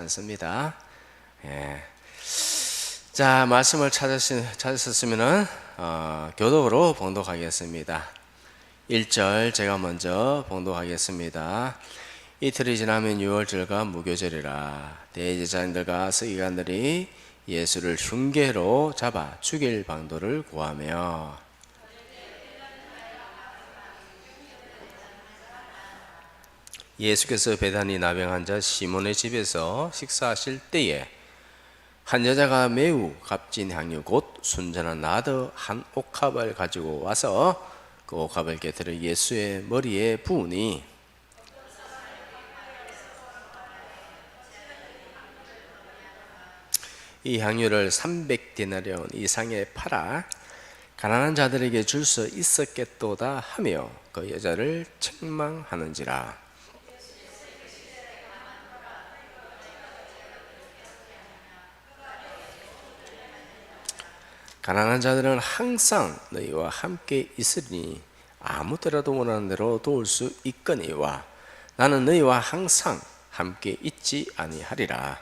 않습니다. 예. 자, 말씀을 찾으셨으면은 교독으로 봉독하겠습니다. 1절 제가 먼저 봉독하겠습니다. 이틀이 지나면 유월절과 무교절이라 대제사장들과 서기관들이 예수를 흉계로 잡아 죽일 방도를 구하며 예수께서 베다니 나병 환자 시몬의 집에서 식사하실 때에 한 여자가 매우 값진 향유 곧 순전한 나드 한 옥합을 가지고 와서 그 옥합을 깨뜨려 예수의 머리에 부으니 이 향유를 300데나리온 이상에 팔아 가난한 자들에게 줄 수 있었겠도다 하며 그 여자를 책망하는지라. 가난한 자들은 항상 너희와 함께 있으리니 아무 때라도 원하는 대로 도울 수 있거니와 나는 너희와 항상 함께 있지 아니하리라.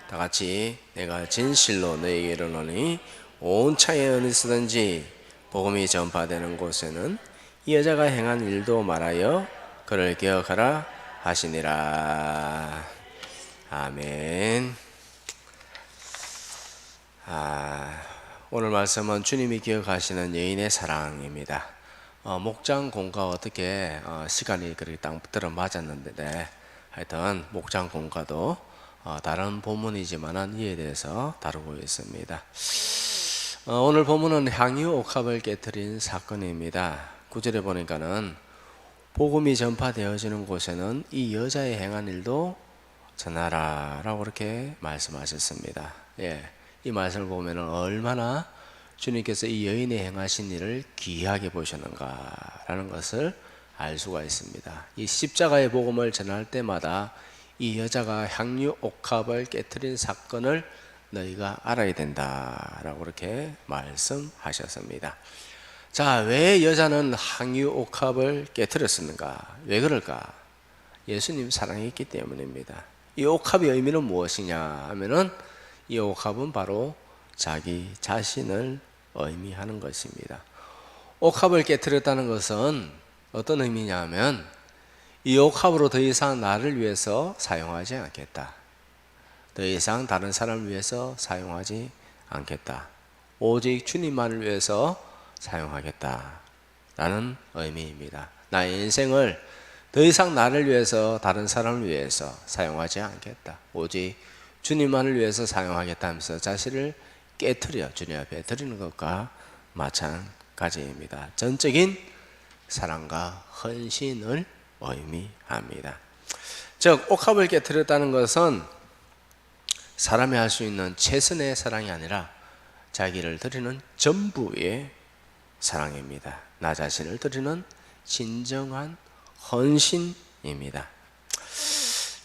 다 같이 내가 진실로 너희에게 이르노니 온 창에 어디 서든지 복음이 전파되는 곳에는 이 여자가 행한 일도 말하여 그를 기억하라 하시니라. 아멘. 오늘 말씀은 주님이 기억하시는 여인의 사랑입니다. 목장 공과 어떻게 시간이 그렇게 딱 들어맞았는데 하여튼 목장 공과도 다른 본문이지만 이에 대해서 다루고 있습니다. 오늘 본문은 향유 옥합을 깨뜨린 사건입니다. 9절에 보니까는 복음이 전파되어지는 곳에는 이 여자의 행한 일도 전하라 라고 그렇게 말씀하셨습니다. 예, 이 말씀을 보면 얼마나 주님께서 이 여인의 행하신 일을 귀하게 보셨는가 라는 것을 알 수가 있습니다. 이 십자가의 복음을 전할 때마다 이 여자가 향유 옥합을 깨뜨린 사건을 너희가 알아야 된다 라고 그렇게 말씀하셨습니다. 자, 왜 여자는 향유 옥합을 깨뜨렸습니까? 왜 그럴까? 예수님 사랑했기 때문입니다. 이 옥합의 의미는 무엇이냐 하면은 이 옥합은 바로 자기 자신을 의미하는 것입니다. 옥합을 깨뜨렸다는 것은 어떤 의미냐 하면 이 옥합으로 더 이상 나를 위해서 사용하지 않겠다. 더 이상 다른 사람을 위해서 사용하지 않겠다. 오직 주님만을 위해서 사용하겠다 라는 의미입니다. 나의 인생을 더 이상 나를 위해서 다른 사람을 위해서 사용하지 않겠다. 오직 주님만을 위해서 사용하겠다 하면서 자신을 깨트려 주님 앞에 드리는 것과 마찬가지입니다. 전적인 사랑과 헌신을 의미합니다. 즉 옥합을 깨트렸다는 것은 사람이 할 수 있는 최선의 사랑이 아니라 자기를 드리는 전부의 사랑입니다. 나 자신을 드리는 진정한 헌신입니다.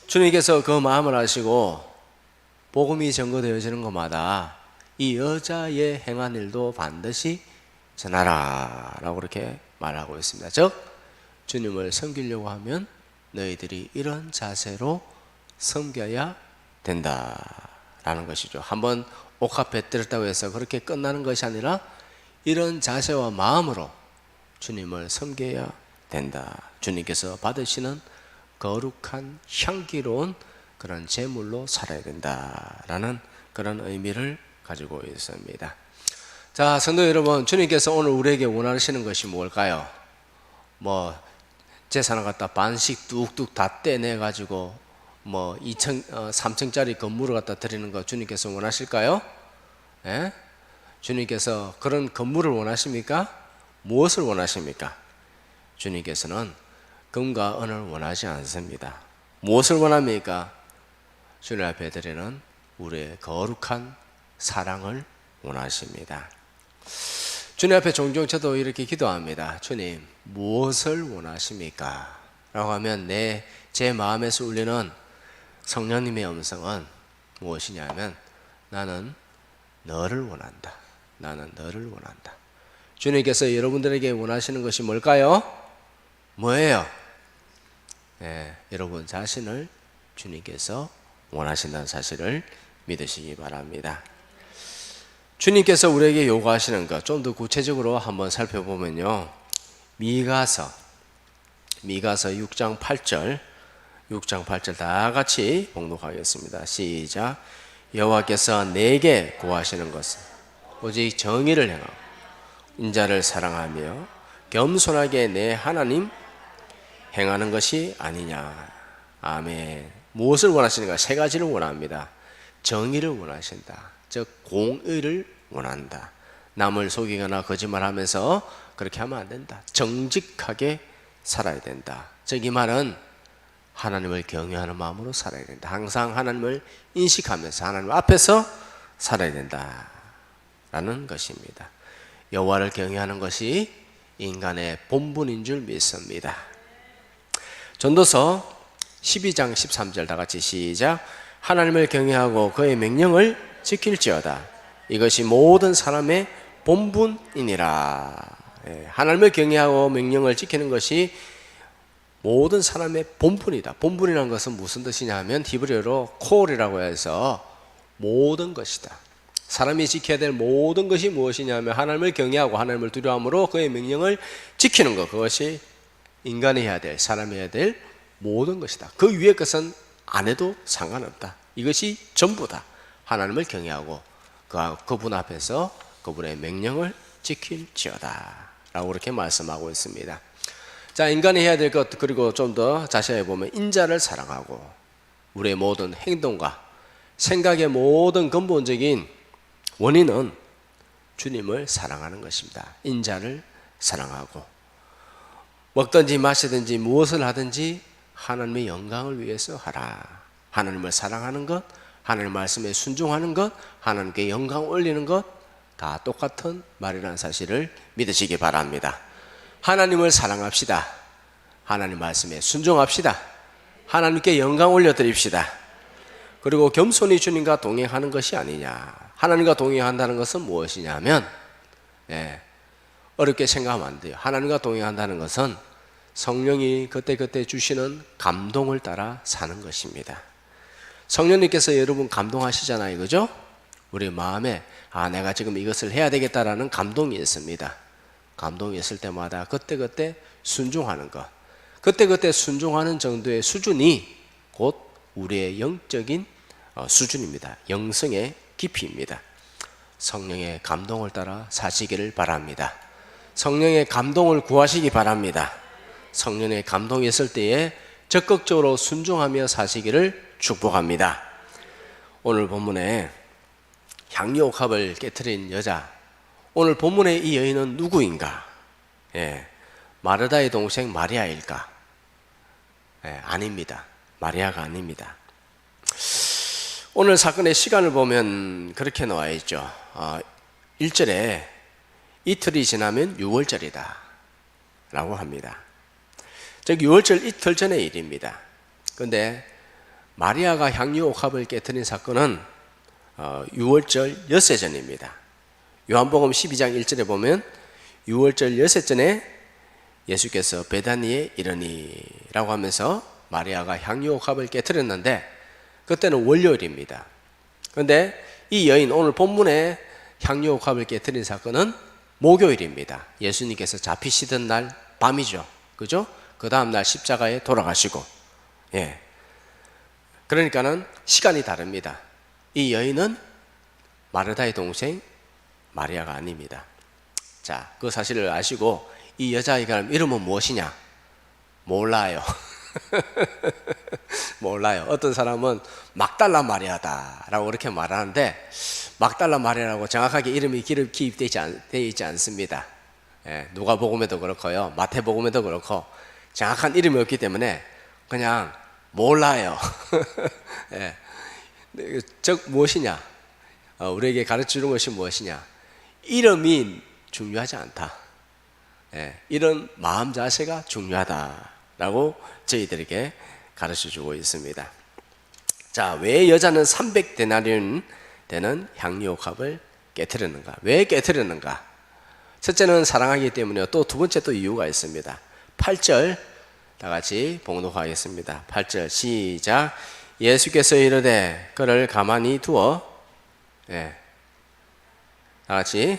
주님께서 그 마음을 아시고 복음이 전거되어지는 것마다 이 여자의 행한 일도 반드시 전하라 라고 그렇게 말하고 있습니다. 즉 주님을 섬기려고 하면 너희들이 이런 자세로 섬겨야 된다라는 것이죠. 한번 옥합에 들었다고 해서 그렇게 끝나는 것이 아니라 이런 자세와 마음으로 주님을 섬겨야 된다. 주님께서 받으시는 거룩한 향기로운 그런 제물로 살아야 된다라는 그런 의미를 가지고 있습니다. 자, 성도 여러분, 주님께서 오늘 우리에게 원하시는 것이 뭘까요? 재산을 갖다 반씩 뚝뚝 다 떼내 가지고 3층짜리 건물을 갖다 드리는 거 주님께서 원하실까요? 예? 주님께서 그런 건물을 원하십니까? 무엇을 원하십니까? 주님께서는 금과 은을 원하지 않습니다. 무엇을 원합니까? 주님 앞에 드리는 우리의 거룩한 사랑을 원하십니다. 주님 앞에 종종 저도 이렇게 기도합니다. 주님, 무엇을 원하십니까? 라고 하면 제 마음에서 울리는 성령님의 음성은 무엇이냐면 나는 너를 원한다. 나는 너를 원한다. 주님께서 여러분들에게 원하시는 것이 뭘까요? 뭐예요? 여러분 자신을 주님께서 원하신다는 사실을 믿으시기 바랍니다. 주님께서 우리에게 요구하시는 것 좀 더 구체적으로 한번 살펴보면요, 미가서 6장 8절 다 같이 봉독하겠습니다. 시작. 여호와께서 내게 구하시는 것은 오직 정의를 행하고 인자를 사랑하며 겸손하게 내 하나님 행하는 것이 아니냐. 아멘. 무엇을 원하시는가? 세 가지를 원합니다. 정의를 원하신다. 즉 공의를 원한다. 남을 속이거나 거짓말하면서 그렇게 하면 안 된다. 정직하게 살아야 된다. 즉 이 말은 하나님을 경외하는 마음으로 살아야 된다. 항상 하나님을 인식하면서 하나님 앞에서 살아야 된다라는 것입니다. 여호와를 경외하는 것이 인간의 본분인 줄 믿습니다. 전도서 12장 13절 다 같이 시작. 하나님을 경외하고 그의 명령을 지킬지어다. 이것이 모든 사람의 본분이니라. 하나님을 경외하고 명령을 지키는 것이 모든 사람의 본분이다. 본분이라는 것은 무슨 뜻이냐 하면 히브리어로 콜이라고 해서 모든 것이다. 사람이 지켜야 될 모든 것이 무엇이냐 하면 하나님을 경외하고 하나님을 두려움으로 그의 명령을 지키는 것, 그것이 인간이 해야 될, 사람이 해야 될 모든 것이다. 그 위의 것은 안 해도 상관없다. 이것이 전부다. 하나님을 경외하고 그분 앞에서 그분의 명령을 지킬지어다 라고 그렇게 말씀하고 있습니다. 자, 인간이 해야 될 것, 그리고 좀 더 자세히 보면 인자를 사랑하고 우리의 모든 행동과 생각의 모든 근본적인 원인은 주님을 사랑하는 것입니다. 인자를 사랑하고 먹든지 마시든지 무엇을 하든지 하나님의 영광을 위해서 하라. 하나님을 사랑하는 것, 하나님 말씀에 순종하는 것, 하나님께 영광 올리는 것 다 똑같은 말이라는 사실을 믿으시기 바랍니다. 하나님을 사랑합시다. 하나님 말씀에 순종합시다. 하나님께 영광 올려드립시다. 그리고 겸손히 주님과 동행하는 것이 아니냐. 하나님과 동행한다는 것은 무엇이냐 하면 어렵게 생각하면 안 돼요. 하나님과 동행한다는 것은 성령이 그때그때 주시는 감동을 따라 사는 것입니다. 성령님께서 여러분 감동하시잖아요, 그죠? 우리 마음에 내가 지금 이것을 해야 되겠다라는 감동이 있습니다. 감동이 있을 때마다 그때그때 순종하는 것, 그때그때 순종하는 정도의 수준이 곧 우리의 영적인 수준입니다. 영성의 깊이입니다. 성령의 감동을 따라 사시기를 바랍니다. 성령의 감동을 구하시기 바랍니다. 성령의 감동이 있을 때에 적극적으로 순종하며 사시기를 축복합니다. 오늘 본문에 향유옥합을 깨트린 여자, 오늘 본문의 이 여인은 누구인가? 마르다의 동생 마리아일까? 아닙니다. 마리아가 아닙니다. 오늘 사건의 시간을 보면 그렇게 나와 있죠. 1절에 이틀이 지나면 6월절이다 라고 합니다. 즉 6월절 이틀 전의 일입니다. 그런데 마리아가 향유옥합을 깨트린 사건은 6월절 엿새 전입니다. 요한복음 12장 1절에 보면 6월절 엿새 전에 예수께서 베다니에 이르니 라고 하면서 마리아가 향유옥합을 깨트렸는데 그때는 월요일입니다. 그런데 이 여인, 오늘 본문에 향유옥합을 깨트린 사건은 목요일입니다. 예수님께서 잡히시던 날 밤이죠. 그죠? 그 다음날 십자가에 돌아가시고, 그러니까는 시간이 다릅니다. 이 여인은 마르다의 동생 마리아가 아닙니다. 자, 그 사실을 아시고 이 여자의 이름은 무엇이냐? 몰라요. 몰라요. 어떤 사람은 막달라 마리아다라고 그렇게 말하는데 막달라 마리아라고 정확하게 이름이 기입되어 있지 않습니다. 누가복음에도 그렇고요, 마태복음에도 그렇고 정확한 이름이 없기 때문에 그냥 몰라요. 즉 무엇이냐? 우리에게 가르치는 것이 무엇이냐? 이름이 중요하지 않다. 이런 마음 자세가 중요하다라고 저희들에게 가르쳐주고 있습니다. 자, 왜 여자는 300데나리온 되는 향유옥합을 깨트렸는가? 왜 깨트렸는가? 첫째는 사랑하기 때문이요. 또 두 번째 또 이유가 있습니다. 8절 다 같이 봉독하겠습니다. 8절 시작. 예수께서 이르되 그를 가만히 두어. 네. 다 같이.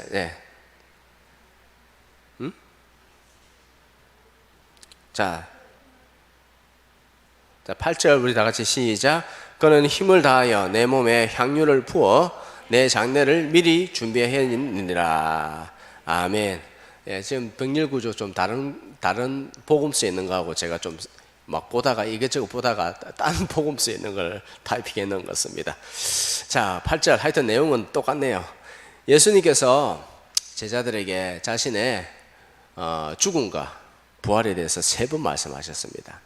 네. 자, 8절 우리 다 같이 시작. 그는 힘을 다하여 내 몸에 향유를 부어 내 장례를 미리 준비하였느니라. 아멘. 예, 지금 병렬 구조 좀 다른 복음서에 있는 거하고 제가 좀 막 보다가 이것저것 보다가 다른 복음서에 있는 걸 타이핑해 넣은 것입니다. 자, 8절 하여튼 내용은 똑같네요. 예수님께서 제자들에게 자신의 죽음과 부활에 대해서 3번 말씀하셨습니다.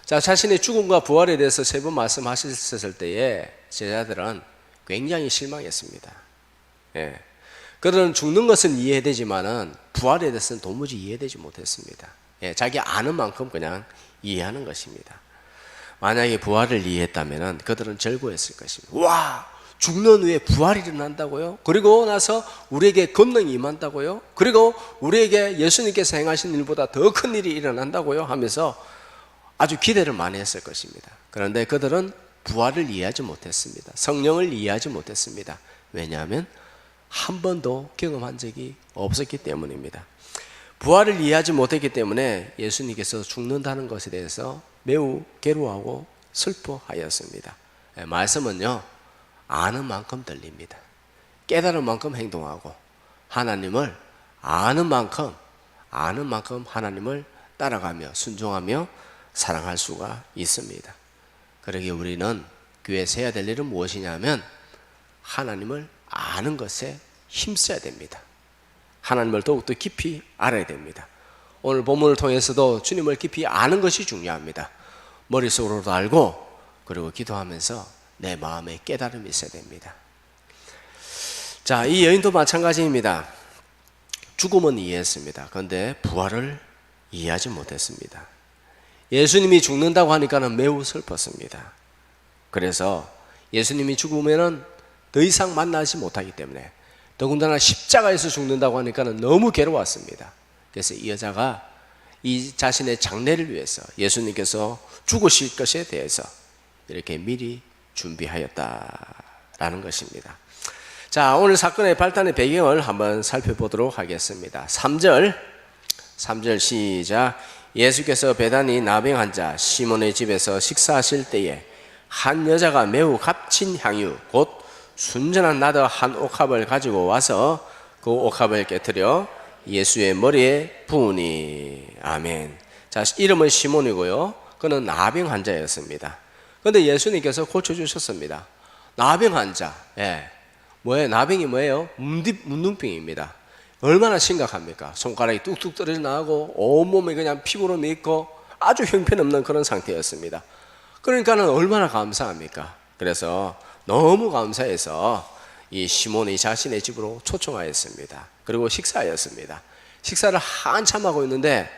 자, 자신의 죽음과 부활에 대해서 3번 말씀하셨을 때에 제자들은 굉장히 실망했습니다. 예. 그들은 죽는 것은 이해되지만은 부활에 대해서는 도무지 이해되지 못했습니다. 예, 자기 아는 만큼 그냥 이해하는 것입니다. 만약에 부활을 이해했다면은 그들은 절구했을 것입니다. 와, 죽는 후에 부활이 일어난다고요? 그리고 나서 우리에게 권능이 임한다고요? 그리고 우리에게 예수님께서 행하신 일보다 더 큰 일이 일어난다고요? 하면서 아주 기대를 많이 했을 것입니다. 그런데 그들은 부활을 이해하지 못했습니다. 성령을 이해하지 못했습니다. 왜냐하면 한 번도 경험한 적이 없었기 때문입니다. 부활을 이해하지 못했기 때문에 예수님께서 죽는다는 것에 대해서 매우 괴로워하고 슬퍼하였습니다. 말씀은요, 아는 만큼 들립니다. 깨달은 만큼 행동하고 하나님을 아는 만큼 하나님을 따라가며 순종하며 사랑할 수가 있습니다. 그러기에 우리는 교회에서 해야 될 일은 무엇이냐면 하나님을 아는 것에 힘써야 됩니다. 하나님을 더욱더 깊이 알아야 됩니다. 오늘 본문을 통해서도 주님을 깊이 아는 것이 중요합니다. 머릿속으로도 알고 그리고 기도하면서 내 마음에 깨달음이 있어야 됩니다. 자, 이 여인도 마찬가지입니다. 죽음은 이해했습니다. 그런데 부활을 이해하지 못했습니다. 예수님이 죽는다고 하니까는 매우 슬펐습니다. 그래서 예수님이 죽으면은 더 이상 만나지 못하기 때문에, 더군다나 십자가에서 죽는다고 하니까는 너무 괴로웠습니다. 그래서 이 여자가 이 자신의 장례를 위해서 예수님께서 죽으실 것에 대해서 이렇게 미리 준비하였다라는 것입니다. 자, 오늘 사건의 발단의 배경을 한번 살펴보도록 하겠습니다. 3절 시작. 예수께서 베다니 나병 환자 시몬의 집에서 식사하실 때에 한 여자가 매우 값진 향유 곧 순전한 나더 한 옥합을 가지고 와서 그 옥합을 깨뜨려 예수의 머리에 부으니. 아멘. 자, 이름은 시몬이고요. 그는 나병 환자였습니다. 그런데 예수님께서 고쳐주셨습니다. 나병 환자. 예. 뭐예요? 나병이 뭐예요? 문둥병입니다. 얼마나 심각합니까? 손가락이 뚝뚝 떨어져 나가고 온몸이 그냥 피부로 메이고 아주 형편없는 그런 상태였습니다. 그러니까는 얼마나 감사합니까? 그래서 너무 감사해서 이 시몬이 자신의 집으로 초청하였습니다. 그리고 식사하였습니다. 식사를 한참 하고 있는데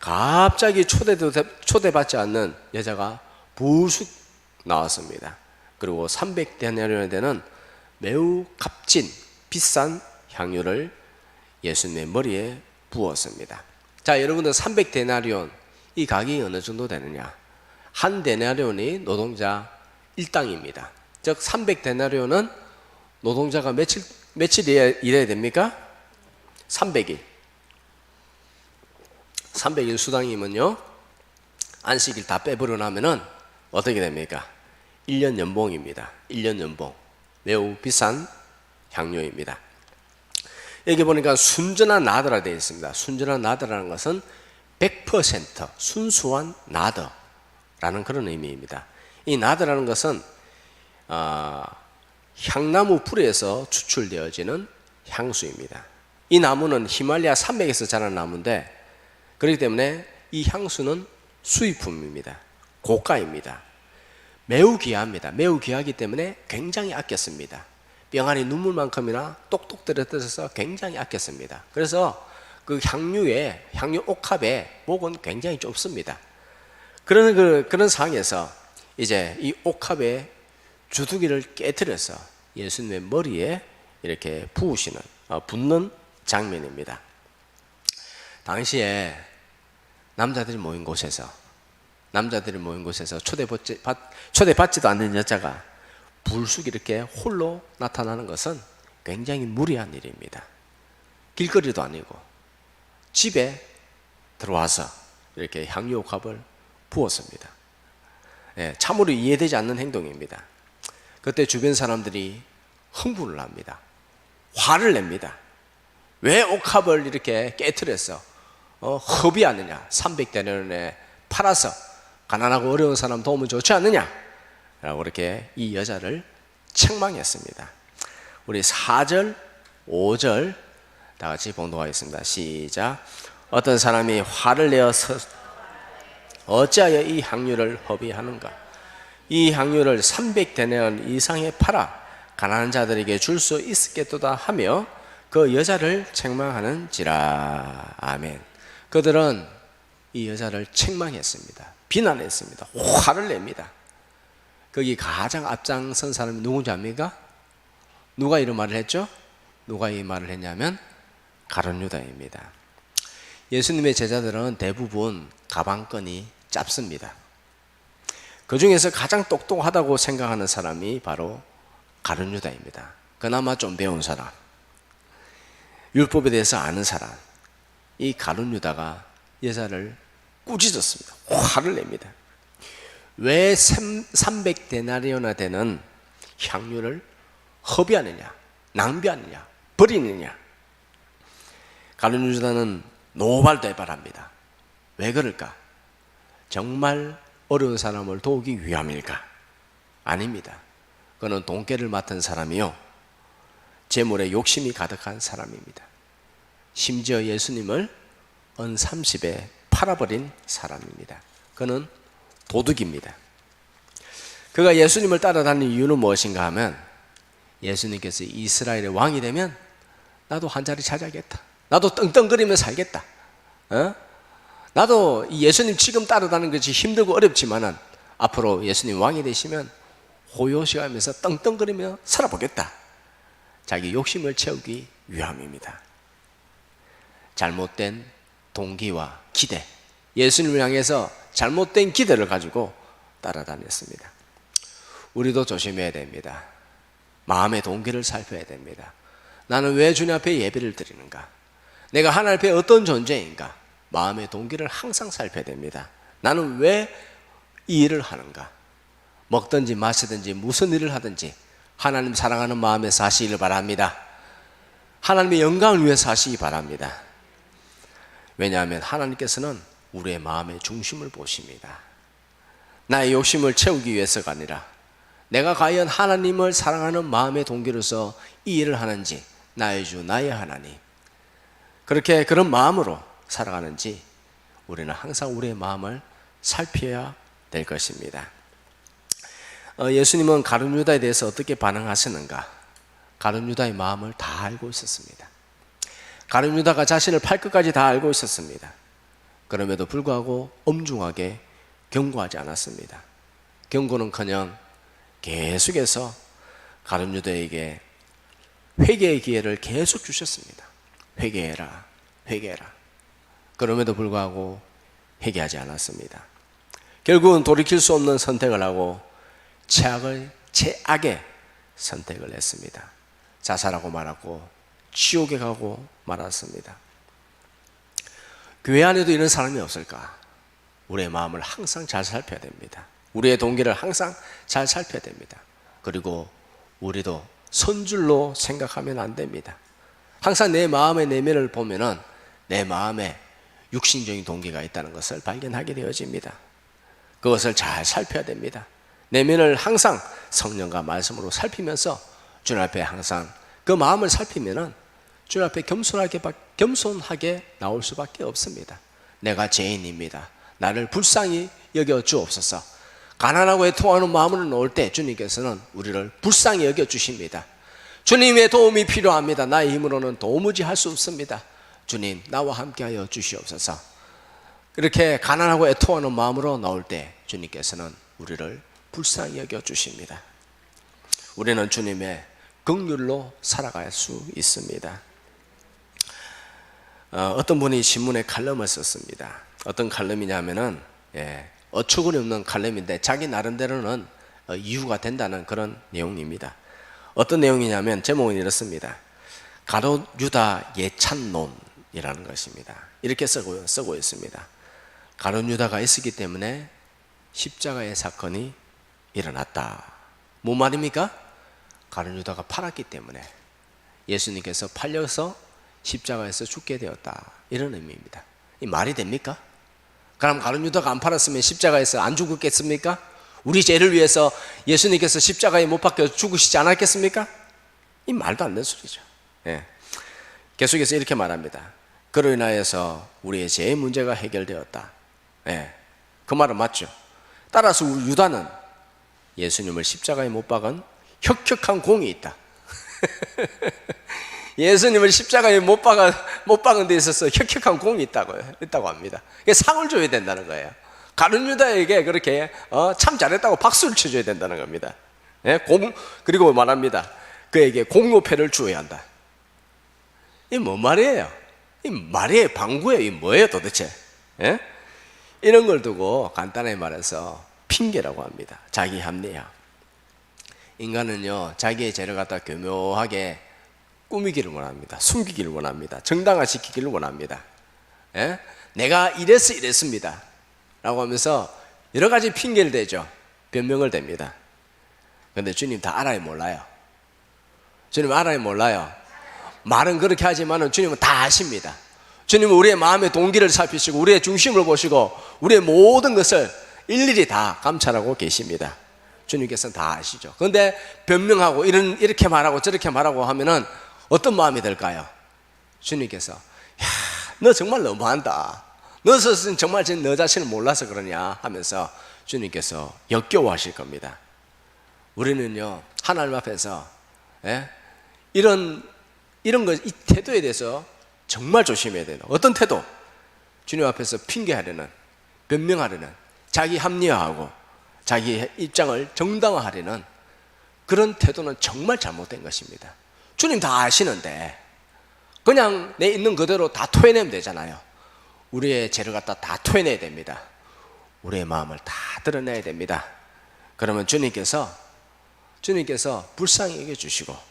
갑자기 초대받지 않는 여자가 부숙 나왔습니다. 그리고 300데나리온에 되는 매우 값진 비싼 향유를 예수님의 머리에 부었습니다. 자, 여러분들 300데나리온 이 가격이 어느 정도 되느냐? 한 데나리온이 노동자 1당입니다. 즉 300데나리온은 노동자가 며칠 일해야 됩니까? 300일. 300일 수당이면요, 안식일 다 빼버려 나면은 어떻게 됩니까? 1년 연봉입니다. 1년 연봉. 매우 비싼 향료입니다. 여기 보니까 순전한 나더라 되어 있습니다. 순전한 나더라는 것은 100% 순수한 나더라는 그런 의미입니다. 이 나더라는 것은 향나무 뿌리에서 추출되어지는 향수입니다. 이 나무는 히말라야 산맥에서 자란 나무인데, 그렇기 때문에 이 향수는 수입품입니다. 고가입니다. 매우 귀합니다. 매우 귀하기 때문에 굉장히 아꼈습니다. 병아리 눈물만큼이나 똑똑 떨어져서 굉장히 아꼈습니다. 그래서 그 향유 옥합의 목은 굉장히 좁습니다. 그런 상황에서 이제 이 옥합의 주둥이를 깨뜨려서 예수님의 머리에 이렇게 붓는 장면입니다. 당시에 남자들이 모인 곳에서 초대받지도 않는 여자가 불쑥 이렇게 홀로 나타나는 것은 굉장히 무리한 일입니다. 길거리도 아니고 집에 들어와서 이렇게 향유옥합을 부었습니다. 참으로 이해되지 않는 행동입니다. 그때 주변 사람들이 흥분을 합니다. 화를 냅니다. 왜 옥합을 이렇게 깨트려서 허비하느냐, 300데나리온에 팔아서 가난하고 어려운 사람 도우면 좋지 않느냐 라고 이렇게 이 여자를 책망했습니다. 우리 4절 5절 다 같이 봉독하겠습니다. 시작. 어떤 사람이 화를 내어서 어찌하여 이 향유를 허비하는가? 이 향유를 300데나리온 이상에 팔아 가난한 자들에게 줄 수 있겠도다 하며 그 여자를 책망하는지라. 아멘. 그들은 이 여자를 책망했습니다. 비난했습니다. 화를 냅니다. 거기 가장 앞장선 사람이 누군지 압니까? 누가 이런 말을 했죠? 누가 이 말을 했냐면 가룟 유다입니다. 예수님의 제자들은 대부분 가방끈이 짧습니다. 그 중에서 가장 똑똑하다고 생각하는 사람이 바로 가룟 유다입니다. 그나마 좀 배운 사람, 율법에 대해서 아는 사람. 이 가룟 유다가 여자를 꾸짖었습니다. 화를 냅니다. 왜 300데나리온이나 되는 향유를 허비하느냐, 낭비하느냐, 버리느냐. 가룟 유다는 노발대발합니다. 왜 그럴까? 정말 어려운 사람을 도우기 위함일까? 아닙니다. 그는 돈깨를 맡은 사람이요, 재물에 욕심이 가득한 사람입니다. 심지어 예수님을 언30에 팔아버린 사람입니다. 그는 도둑입니다. 그가 예수님을 따라다니는 이유는 무엇인가 하면 예수님께서 이스라엘의 왕이 되면 나도 한 자리 차지하겠다. 나도 떵떵거리며 살겠다. 나도 예수님 지금 따라다니는 것이 힘들고 어렵지만은 앞으로 예수님 왕이 되시면 호요시하면서 떵떵거리며 살아보겠다. 자기 욕심을 채우기 위함입니다. 잘못된 동기와 기대, 예수님을 향해서 잘못된 기대를 가지고 따라다녔습니다. 우리도 조심해야 됩니다. 마음의 동기를 살펴야 됩니다. 나는 왜 주님 앞에 예배를 드리는가? 내가 하나님 앞에 어떤 존재인가? 마음의 동기를 항상 살펴야 됩니다. 나는 왜 이 일을 하는가? 먹든지 마시든지 무슨 일을 하든지 하나님 사랑하는 마음에 사시기를 바랍니다. 하나님의 영광을 위해 사시기 바랍니다. 왜냐하면 하나님께서는 우리의 마음의 중심을 보십니다. 나의 욕심을 채우기 위해서가 아니라 내가 과연 하나님을 사랑하는 마음의 동기로서 이 일을 하는지, 나의 주 나의 하나님, 그렇게 그런 마음으로 살아가는지 우리는 항상 우리의 마음을 살펴야 될 것입니다. 예수님은 가룟 유다에 대해서 어떻게 반응하시는가? 가룟 유다의 마음을 다 알고 있었습니다. 가룟 유다가 자신을 팔 것까지 다 알고 있었습니다. 그럼에도 불구하고 엄중하게 경고하지 않았습니다. 경고는커녕 계속해서 가룟 유다에게 회개의 기회를 계속 주셨습니다. 회개해라, 회개해라. 그럼에도 불구하고 회개하지 않았습니다. 결국은 돌이킬 수 없는 선택을 하고 최악의 선택을 했습니다. 자살하고 말았고 지옥에 가고 말았습니다. 교회 안에도 이런 사람이 없을까? 우리의 마음을 항상 잘 살펴야 됩니다. 우리의 동기를 항상 잘 살펴야 됩니다. 그리고 우리도 선줄로 생각하면 안 됩니다. 항상 내 마음의 내면을 보면은 내 마음에 육신적인 동기가 있다는 것을 발견하게 되어집니다. 그것을 잘 살펴야 됩니다. 내면을 항상 성령과 말씀으로 살피면서 주님 앞에 항상 그 마음을 살피면은 주님 앞에 겸손하게 나올 수밖에 없습니다. 내가 죄인입니다. 나를 불쌍히 여겨 주옵소서. 가난하고 애통하는 마음으로 나올 때 주님께서는 우리를 불쌍히 여겨 주십니다. 주님의 도움이 필요합니다. 나의 힘으로는 도무지 할 수 없습니다. 주님, 나와 함께하여 주시옵소서. 이렇게 가난하고 애통하는 마음으로 나올 때 주님께서는 우리를 불쌍히 여겨 주십니다. 우리는 주님의 긍휼로 살아갈 수 있습니다. 어떤 분이 신문에 칼럼을 썼습니다. 어떤 칼럼이냐면은 어처구니 없는 칼럼인데 자기 나름대로는 이유가 된다는 그런 내용입니다. 어떤 내용이냐면 제목은 이렇습니다. 가룟 유다 예찬론이라는 것입니다. 이렇게 쓰고 있습니다. 가룟 유다가 있었기 때문에 십자가의 사건이 일어났다. 뭔 말입니까? 가룟 유다가 팔았기 때문에 예수님께서 팔려서 십자가에서 죽게 되었다. 이런 의미입니다. 이 말이 됩니까? 그럼 가룟 유다가 안 팔았으면 십자가에서 안 죽었겠습니까? 우리 죄를 위해서 예수님께서 십자가에 못 박혀 죽으시지 않았겠습니까? 이 말도 안 되는 소리죠. 계속해서 이렇게 말합니다. 그로 인하여서 우리의 죄의 문제가 해결되었다. 그 말은 맞죠. 따라서 유다는 예수님을 십자가에 못 박은 혁혁한 공이 있다. 예수님을 십자가에 못 박은 데 있어서 혁혁한 공이 있다고 합니다. 상을 줘야 된다는 거예요. 가룟 유다에게 그렇게 참 잘했다고 박수를 쳐줘야 된다는 겁니다. 그리고 말합니다. 그에게 공로패를 주어야 한다. 이 뭔 말이에요? 이 말이에요? 방구예요? 이 뭐예요 도대체? 이런 걸 두고 간단하게 말해서 핑계라고 합니다. 자기 합리화. 인간은요 자기의 죄를 갖다 교묘하게 꾸미기를 원합니다. 숨기기를 원합니다. 정당화시키기를 원합니다. 내가 이랬습니다 라고 하면서 여러 가지 핑계를 대죠. 변명을 댑니다. 그런데 주님 다 알아요 몰라요? 주님 알아요 몰라요? 말은 그렇게 하지만 주님은 다 아십니다. 주님은 우리의 마음의 동기를 살피시고 우리의 중심을 보시고 우리의 모든 것을 일일이 다 감찰하고 계십니다. 주님께서는 다 아시죠. 그런데 변명하고 이렇게 말하고 저렇게 말하고 하면은 어떤 마음이 들까요? 주님께서 야, 너 정말 너무한다. 너는 정말 너 자신을 몰라서 그러냐 하면서 주님께서 역겨워하실 겁니다. 우리는요 하나님 앞에서 이런 이 태도에 대해서 정말 조심해야 돼요. 어떤 태도? 주님 앞에서 핑계하려는, 변명하려는, 자기 합리화하고 자기 입장을 정당화하려는 그런 태도는 정말 잘못된 것입니다. 주님 다 아시는데 그냥 내 있는 그대로 다 토해내면 되잖아요. 우리의 죄를 갖다 다 토해내야 됩니다. 우리의 마음을 다 드러내야 됩니다. 그러면 주님께서 불쌍히 여겨주시고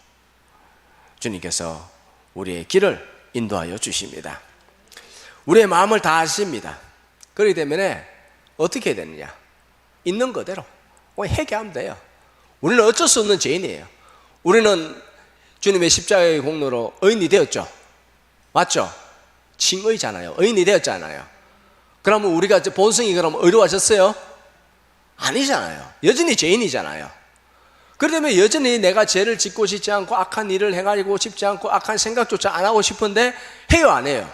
주님께서 우리의 길을 인도하여 주십니다. 우리의 마음을 다 아십니다. 그렇기 때문에 어떻게 해야 되느냐? 있는 그대로 회개하면 돼요. 우리는 어쩔 수 없는 죄인이에요. 우리는 주님의 십자가의 공로로 의인이 되었죠. 맞죠? 칭의잖아요. 의인이 되었잖아요. 그러면 우리가 본성이 그럼 의로워졌어요? 아니잖아요. 여전히 죄인이잖아요. 그러면 여전히 내가 죄를 짓고 싶지 않고 악한 일을 행하고 싶지 않고 악한 생각조차 안 하고 싶은데 해요 안 해요?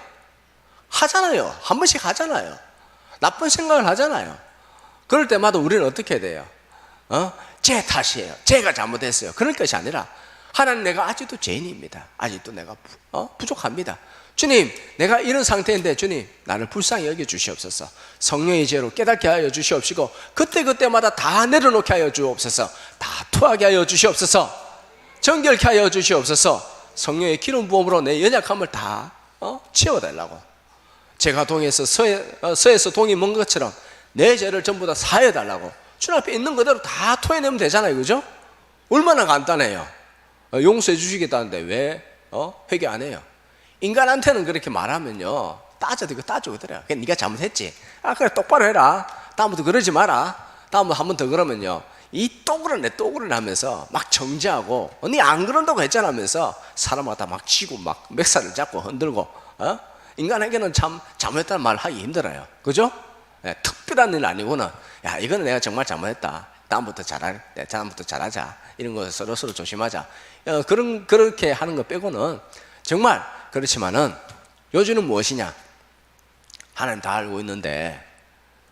하잖아요. 한 번씩 하잖아요. 나쁜 생각을 하잖아요. 그럴 때마다 우리는 어떻게 해야 돼요? 제 탓이에요. 제가 잘못했어요. 그럴 것이 아니라 하나님 내가 아직도 죄인입니다. 아직도 내가 부족합니다. 주님 내가 이런 상태인데 주님 나를 불쌍히 여겨 주시옵소서. 성령의 죄로 깨닫게 하여 주시옵시고 그때마다 다 내려놓게 하여 주옵소서. 다 토하게 하여 주시옵소서. 정결케 하여 주시옵소서. 성령의 기름 부음으로 내 연약함을 다 치워달라고. 제가 동에서 서에서 동이 먼 것처럼 내 죄를 전부 다 사해달라고. 주님 앞에 있는 그대로 다 토해내면 되잖아요. 그죠? 얼마나 간단해요. 용서해 주시겠다는데 왜 회개 안 해요? 인간한테는 그렇게 말하면요 따져오더래요. 그냥 네가 잘못했지. 그래 똑바로 해라. 다음부터 그러지 마라. 다음부터 한 번 더 그러면요 이 또 그러네 하면서 막 정죄하고 네 안 그런다고 했잖아 하면서 사람마다 막 치고 막 멱살을 잡고 흔들고 인간에게는 참 잘못했다는 말 하기 힘들어요. 그죠? 특별한 일 아니고는 야 이거는 내가 정말 잘못했다. 다음부터 잘하자. 이런 거 서로 조심하자. 그렇게 하는 거 빼고는 정말 그렇지만은 요즘은 무엇이냐? 하나님 다 알고 있는데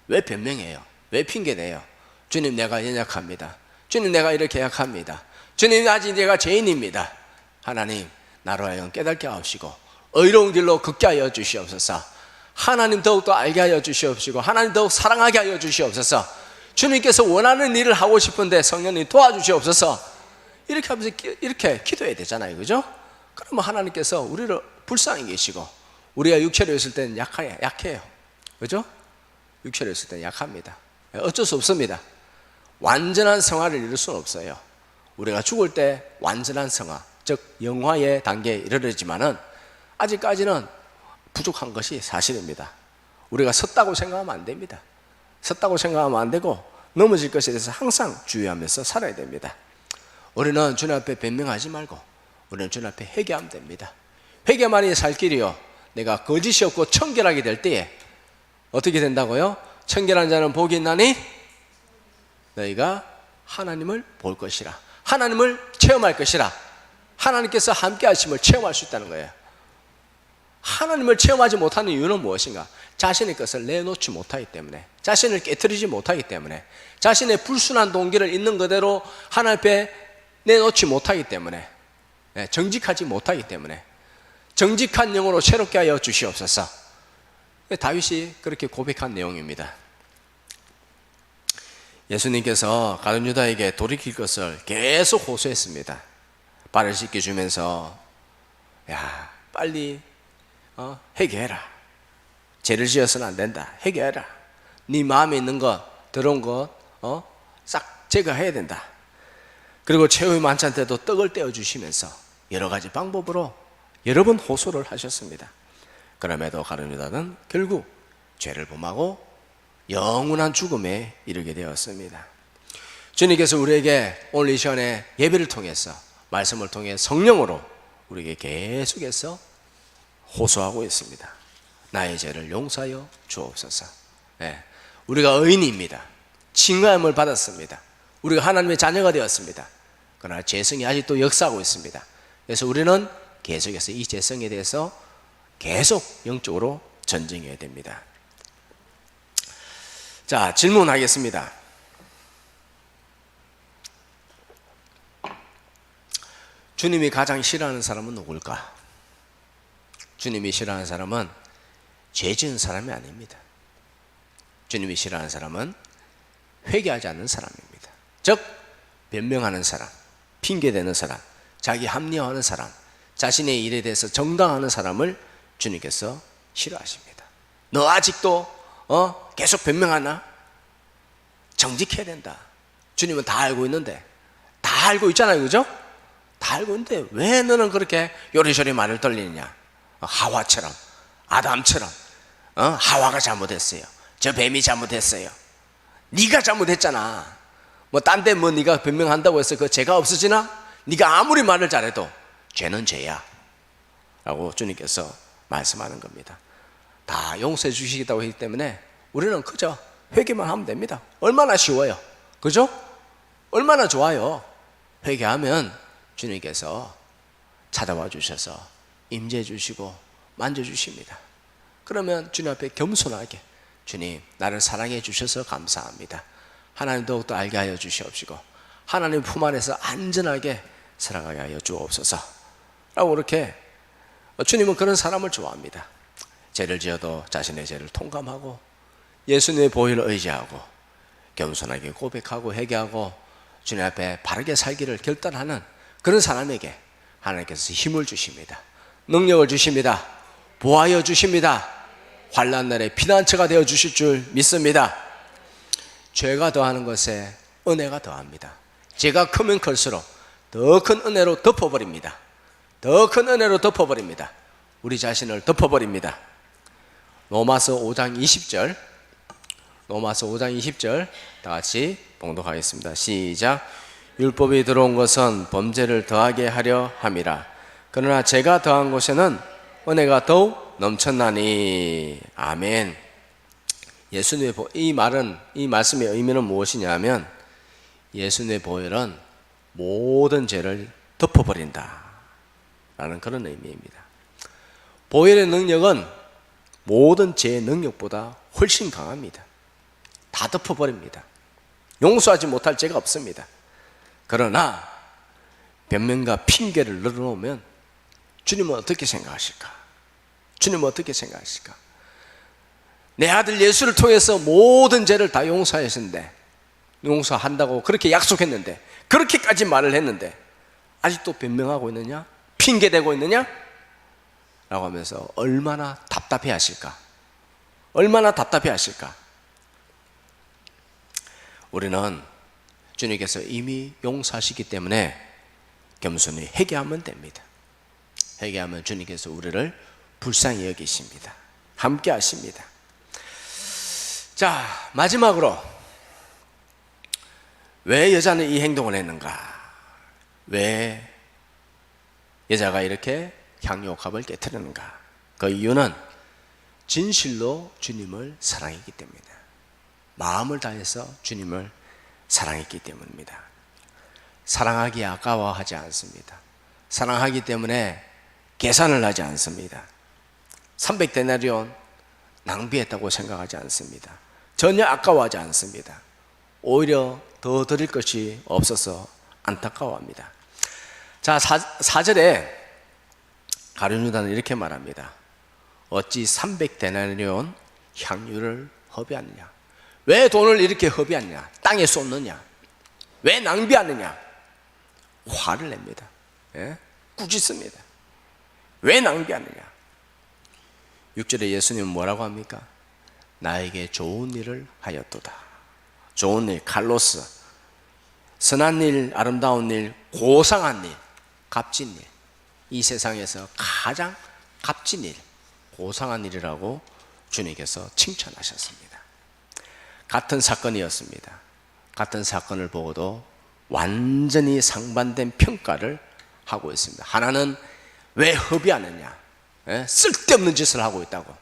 왜 변명해요? 왜 핑계내요? 주님 내가 연약합니다. 주님 내가 이렇게 약합니다. 주님 아직 내가 죄인입니다. 하나님 나로 하여금 깨닫게 하옵시고 의로운 길로 걷게 하여 주시옵소서. 하나님 더욱더 알게 하여 주시옵시고 하나님 더욱 사랑하게 하여 주시옵소서. 주님께서 원하는 일을 하고 싶은데 성령님 도와주시옵소서. 이렇게 하면서 이렇게 기도해야 되잖아요. 그죠? 그러면 하나님께서 우리를 불쌍히 계시고 우리가 육체로 있을 때는 약해요. 그죠? 육체로 있을 때는 약합니다. 어쩔 수 없습니다. 완전한 성화를 이룰 수는 없어요. 우리가 죽을 때 완전한 성화, 즉 영화의 단계에 이르르지만은 아직까지는 부족한 것이 사실입니다. 우리가 섰다고 생각하면 안 됩니다. 섰다고 생각하면 안 되고 넘어질 것에 대해서 항상 주의하면서 살아야 됩니다. 우리는 주님 앞에 변명하지 말고 우리는 주님 앞에 회개하면 됩니다. 회개만이 살 길이요, 내가 거짓이 없고 청결하게 될 때에 어떻게 된다고요? 청결한 자는 복이 있나니 너희가 하나님을 볼 것이라, 하나님을 체험할 것이라. 하나님께서 함께 하심을 체험할 수 있다는 거예요. 하나님을 체험하지 못하는 이유는 무엇인가? 자신의 것을 내놓지 못하기 때문에, 자신을 깨트리지 못하기 때문에, 자신의 불순한 동기를 있는 그대로 하나님 앞에 내놓지 못하기 때문에, 정직하지 못하기 때문에, 정직한 영으로 새롭게 하여 주시옵소서. 다윗이 그렇게 고백한 내용입니다. 예수님께서 가룟 유다에게 돌이킬 것을 계속 호소했습니다. 발을 씻겨주면서 야, 빨리 회개해라. 죄를 지어서는 안 된다. 회개해라. 네 마음에 있는 것, 더러운 것 싹 제거해야 된다. 그리고 최후의 만찬 때도 떡을 떼어주시면서 여러 가지 방법으로 여러 번 호소를 하셨습니다. 그럼에도 가룟 유다는 결국 죄를 범하고 영원한 죽음에 이르게 되었습니다. 주님께서 우리에게 오늘 이 시간에 예배를 통해서, 말씀을 통해 성령으로 우리에게 계속해서 호소하고 있습니다. 나의 죄를 용서하여 주옵소서. 우리가 의인입니다. 칭함을 받았습니다. 우리가 하나님의 자녀가 되었습니다. 그러나 죄성이 아직도 역사하고 있습니다. 그래서 우리는 계속해서 이 죄성에 대해서 계속 영적으로 전쟁해야 됩니다. 자, 질문하겠습니다. 주님이 가장 싫어하는 사람은 누굴까? 주님이 싫어하는 사람은 죄 지은 사람이 아닙니다. 주님이 싫어하는 사람은 회개하지 않는 사람입니다. 즉 변명하는 사람, 핑계대는 사람, 자기 합리화하는 사람, 자신의 일에 대해서 정당하는 사람을 주님께서 싫어하십니다. 너 아직도 계속 변명하나? 정직해야 된다. 주님은 다 알고 있는데, 다 알고 있잖아요, 그죠? 다 알고 있는데 왜 너는 그렇게 요리조리 말을 돌리느냐? 하와처럼, 아담처럼, 하와가 잘못했어요. 저 뱀이 잘못했어요. 네가 잘못했잖아. 뭐 딴 데 뭐 네가 변명한다고 해서 그 죄가 없어지나? 네가 아무리 말을 잘해도 죄는 죄야 라고 주님께서 말씀하는 겁니다. 다 용서해 주시겠다고 했기 때문에 우리는 그저 회개만 하면 됩니다. 얼마나 쉬워요, 그죠? 얼마나 좋아요. 회개하면 주님께서 찾아와 주셔서 임재해 주시고 만져주십니다. 그러면 주님 앞에 겸손하게, 주님 나를 사랑해 주셔서 감사합니다. 하나님 더욱더 알게 하여 주시옵시고 하나님 품 안에서 안전하게 살아가게 하여 주옵소서 라고, 그렇게 주님은 그런 사람을 좋아합니다. 죄를 지어도 자신의 죄를 통감하고 예수님의 보혈을 의지하고 겸손하게 고백하고 회개하고 주님 앞에 바르게 살기를 결단하는 그런 사람에게 하나님께서 힘을 주십니다. 능력을 주십니다. 보하여 주십니다. 환난 날에 피난처가 되어 주실 줄 믿습니다. 죄가 더하는 것에 은혜가 더합니다. 죄가 크면 클수록 더 큰 은혜로 덮어버립니다. 더 큰 은혜로 덮어버립니다. 우리 자신을 덮어버립니다. 로마서 5장 20절, 로마서 5장 20절 다 같이 봉독하겠습니다. 시작. 율법이 들어온 것은 범죄를 더하게 하려 함이라. 그러나 죄가 더한 곳에는 은혜가 더욱 넘쳤나니. 아멘. 예수님의 이 말씀의 의미는 무엇이냐면, 예수님의 보혈은 모든 죄를 덮어버린다 라는 그런 의미입니다. 보혈의 능력은 모든 죄의 능력보다 훨씬 강합니다. 다 덮어버립니다. 용서하지 못할 죄가 없습니다. 그러나 변명과 핑계를 늘어놓으면 주님은 어떻게 생각하실까? 주님은 어떻게 생각하실까? 내 아들 예수를 통해서 모든 죄를 다 용서하셨는데, 용서한다고 그렇게 약속했는데, 그렇게까지 말을 했는데 아직도 변명하고 있느냐? 핑계대고 있느냐? 라고 하면서 얼마나 답답해 하실까? 얼마나 답답해 하실까? 우리는 주님께서 이미 용서하시기 때문에 겸손히 회개하면 됩니다. 회개하면 주님께서 우리를 불쌍히 여기십니다. 함께 하십니다. 자, 마지막으로 왜 여자는 이 행동을 했는가? 왜 여자가 이렇게 향유옥합을 깨뜨리는가? 그 이유는 진실로 주님을 사랑했기 때문이다. 마음을 다해서 주님을 사랑했기 때문입니다. 사랑하기 아까워하지 않습니다. 사랑하기 때문에 계산을 하지 않습니다. 300데나리온 낭비했다고 생각하지 않습니다. 전혀 아까워하지 않습니다. 오히려 더 드릴 것이 없어서 안타까워합니다. 자, 4절에 가룟유다는 이렇게 말합니다. 어찌 300데나리온 향유를 허비하느냐? 왜 돈을 이렇게 허비하느냐? 땅에 쏟느냐? 왜 낭비하느냐? 화를 냅니다. 예? 꾸짖습니다. 왜 낭비하느냐? 6절에 예수님은 뭐라고 합니까? 나에게 좋은 일을 하였도다. 좋은 일, 칼로스, 선한 일, 아름다운 일, 고상한 일, 값진 일, 이 세상에서 가장 값진 일, 고상한 일이라고 주님께서 칭찬하셨습니다. 같은 사건이었습니다. 같은 사건을 보고도 완전히 상반된 평가를 하고 있습니다. 하나는 왜 허비하느냐? 쓸데없는 짓을 하고 있다고.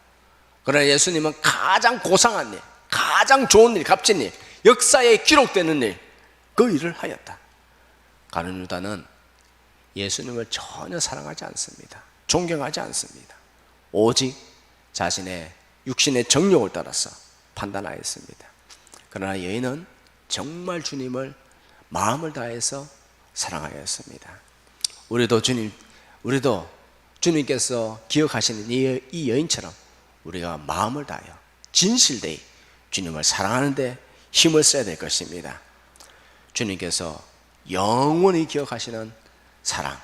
그러나 예수님은 가장 고상한 일, 가장 좋은 일, 값진 일, 역사에 기록되는 일, 그 일을 하였다. 가룟유다는 예수님을 전혀 사랑하지 않습니다. 존경하지 않습니다. 오직 자신의 육신의 정욕을 따라서 판단하였습니다. 그러나 여인은 정말 주님을 마음을 다해서 사랑하였습니다. 우리도 주님께서 기억하시는 이 여인처럼 우리가 마음을 다하여 진실되이 주님을 사랑하는 데 힘을 써야 될 것입니다. 주님께서 영원히 기억하시는 사랑,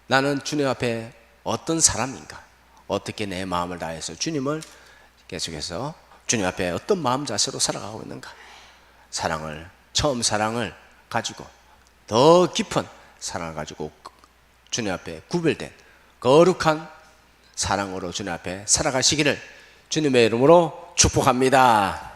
나는 주님 앞에 어떤 사람인가, 어떻게 내 마음을 다해서 주님을 계속해서 주님 앞에 어떤 마음 자세로 살아가고 있는가, 처음 사랑을 가지고 더 깊은 사랑을 가지고 주님 앞에 구별된 거룩한 사랑으로 주님 앞에 살아가시기를 주님의 이름으로 축복합니다.